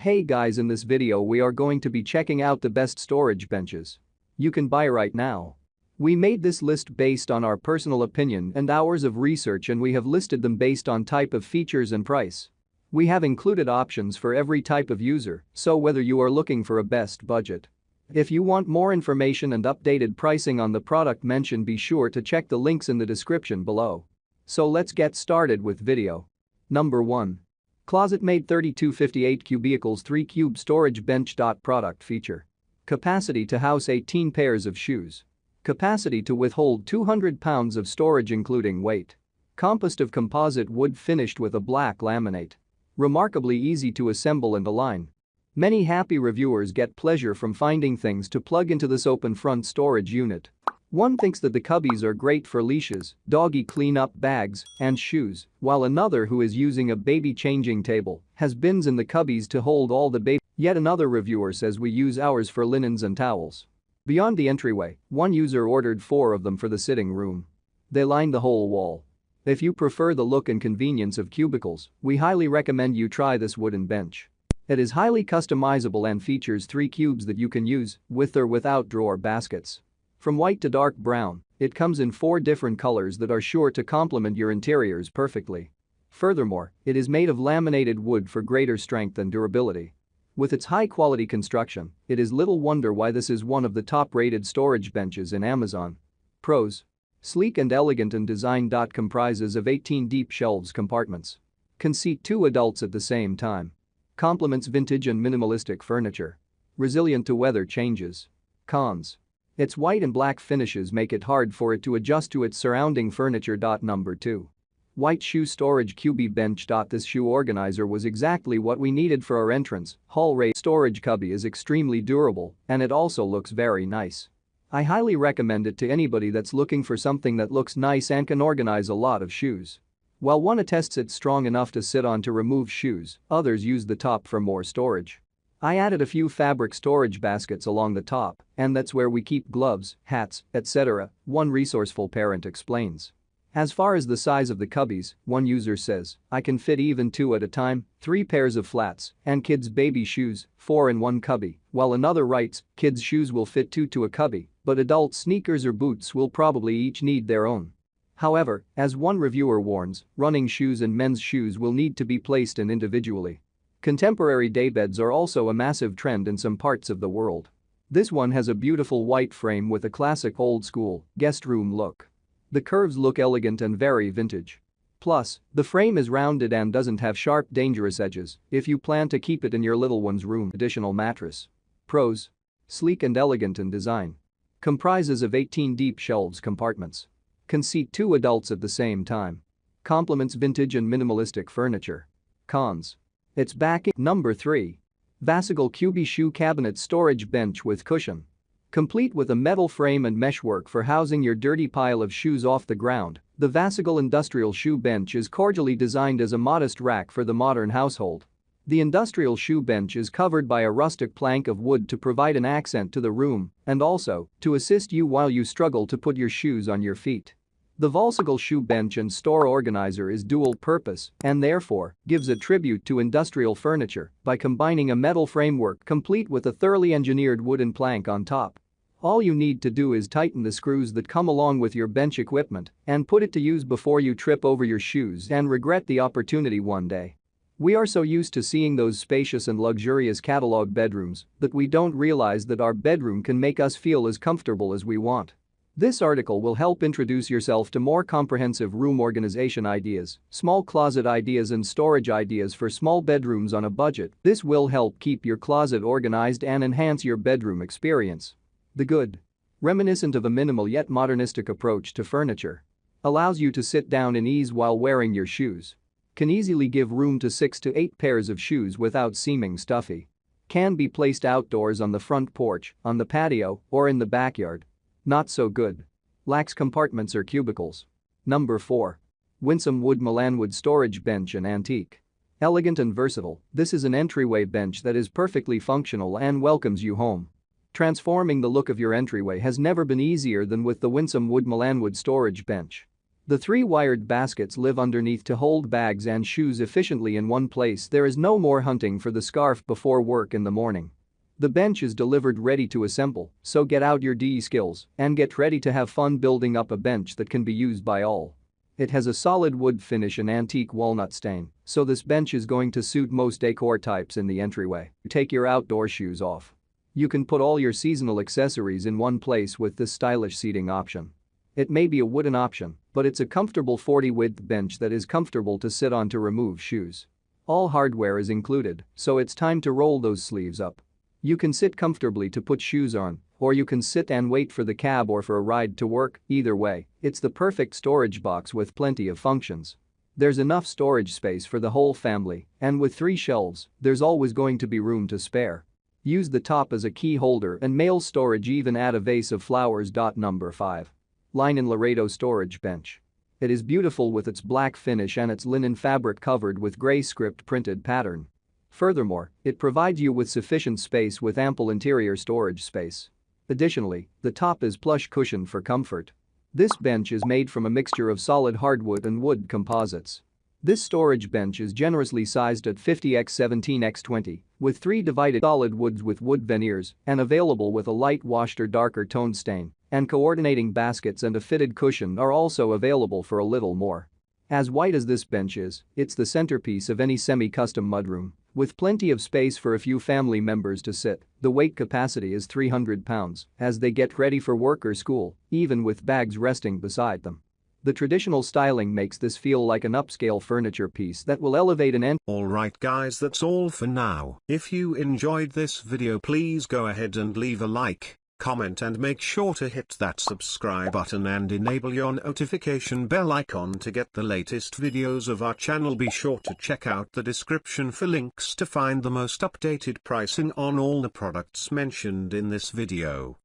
Hey guys, in this video we are going to be checking out the best storage benches you can buy right now. We made this list based on our personal opinion and hours of research, and we have listed them based on type of features and price. We have included options for every type of user, so whether you are looking for a best budget. If you want more information and updated pricing on the product mentioned, be sure to check the links in the description below. So let's get started with video. Number 1. ClosetMaid 3258 Cubeicals 3 Cube Storage Bench. Product feature. Capacity to house 18 pairs of shoes. Capacity to withhold 200 pounds of storage including weight. Composed of composite wood finished with a black laminate. Remarkably easy to assemble and align. Many happy reviewers get pleasure from finding things to plug into this open front storage unit. One thinks that the cubbies are great for leashes, doggy clean-up bags, and shoes, while another, who is using a baby changing table, has bins in the cubbies to hold all the baby. Yet another reviewer says we use ours for linens and towels. Beyond the entryway, one user ordered 4 of them for the sitting room. They line the whole wall. If you prefer the look and convenience of cubicles, we highly recommend you try this wooden bench. It is highly customizable and features 3 cubes that you can use with or without drawer baskets. From white to dark brown, it comes in 4 different colors that are sure to complement your interiors perfectly. Furthermore, it is made of laminated wood for greater strength and durability. With its high-quality construction, it is little wonder why this is one of the top-rated storage benches in Amazon. Pros. Sleek and elegant in design. Comprises of 18 deep shelves compartments. Can seat 2 adults at the same time. Complements vintage and minimalistic furniture. Resilient to weather changes. Cons. Its white and black finishes make it hard for it to adjust to its surrounding furniture. Number 2. White shoe storage Cubbie bench. This shoe organizer was exactly what we needed for our entrance hall. Storage cubby is extremely durable, and it also looks very nice. I highly recommend it to anybody that's looking for something that looks nice and can organize a lot of shoes. While one attests it's strong enough to sit on to remove shoes, others use the top for more storage. I added a few fabric storage baskets along the top, and that's where we keep gloves, hats, etc., one resourceful parent explains. As far as the size of the cubbies, one user says, I can fit even 2 at a time, 3 pairs of flats, and kids' baby shoes, 4 in one cubby, while another writes, kids' shoes will fit 2 to a cubby, but adult sneakers or boots will probably each need their own. However, as one reviewer warns, running shoes and men's shoes will need to be placed in individually. Contemporary daybeds are also a massive trend in some parts of the world. This one has a beautiful white frame with a classic old-school guest room look. The curves look elegant and very vintage. Plus, the frame is rounded and doesn't have sharp, dangerous edges if you plan to keep it in your little one's room. Additional mattress. Pros. Sleek and elegant in design. Comprises of 18 deep shelves compartments. Can seat 2 adults at the same time. Complements vintage and minimalistic furniture. Cons. Its backing. Number 3. VASAGLE Cubbie Shoe Cabinet Storage Bench with Cushion. Complete with a metal frame and meshwork for housing your dirty pile of shoes off the ground, the VASAGLE Industrial Shoe Bench is cordially designed as a modest rack for the modern household. The industrial shoe bench is covered by a rustic plank of wood to provide an accent to the room and also to assist you while you struggle to put your shoes on your feet. The VASAGLE shoe bench and store organizer is dual purpose and therefore gives a tribute to industrial furniture by combining a metal framework complete with a thoroughly engineered wooden plank on top. All you need to do is tighten the screws that come along with your bench equipment and put it to use before you trip over your shoes and regret the opportunity one day. We are so used to seeing those spacious and luxurious catalog bedrooms that we don't realize that our bedroom can make us feel as comfortable as we want. This article will help introduce yourself to more comprehensive room organization ideas, small closet ideas and storage ideas for small bedrooms on a budget. This will help keep your closet organized and enhance your bedroom experience. The good. Reminiscent of a minimal yet modernistic approach to furniture. Allows you to sit down in ease while wearing your shoes. Can easily give room to 6 to 8 pairs of shoes without seeming stuffy. Can be placed outdoors on the front porch, on the patio, or in the backyard. Not so good. Lacks compartments or cubicles. Number 4. Winsome Wood MilanWood Storage Bench and Antique. Elegant and versatile, this is an entryway bench that is perfectly functional and welcomes you home. Transforming the look of your entryway has never been easier than with the Winsome Wood MilanWood Storage Bench. The 3 wired baskets live underneath to hold bags and shoes efficiently in one place. There is no more hunting for the scarf before work in the morning. The bench is delivered ready to assemble, so get out your DE skills and get ready to have fun building up a bench that can be used by all. It has a solid wood finish and antique walnut stain, so this bench is going to suit most decor types in the entryway. Take your outdoor shoes off. You can put all your seasonal accessories in one place with this stylish seating option. It may be a wooden option, but it's a comfortable 40-width bench that is comfortable to sit on to remove shoes. All hardware is included, so it's time to roll those sleeves up. You can sit comfortably to put shoes on, or you can sit and wait for the cab or for a ride to work. Either way, it's the perfect storage box with plenty of functions. There's enough storage space for the whole family, and with 3 shelves, there's always going to be room to spare. Use the top as a key holder and mail storage, even add a vase of flowers. Number 5. Linon Laredo Storage Bench. It is beautiful with its black finish and its linen fabric covered with gray script printed pattern. Furthermore, it provides you with sufficient space with ample interior storage space. Additionally, the top is plush cushioned for comfort. This bench is made from a mixture of solid hardwood and wood composites. This storage bench is generously sized at 50x17x20 with 3 divided solid woods with wood veneers and available with a light washed or darker toned stain, and coordinating baskets and a fitted cushion are also available for a little more. As white as this bench is, it's the centerpiece of any semi-custom mudroom. With plenty of space for a few family members to sit, the weight capacity is 300 pounds as they get ready for work or school, even with bags resting beside them. The traditional styling makes this feel like an upscale furniture piece that will elevate an Alright guys, that's all for now. If you enjoyed this video, please go ahead and leave a like, comment and make sure to hit that subscribe button and enable your notification bell icon to get the latest videos of our channel. Be sure to check out the description for links to find the most updated pricing on all the products mentioned in this video.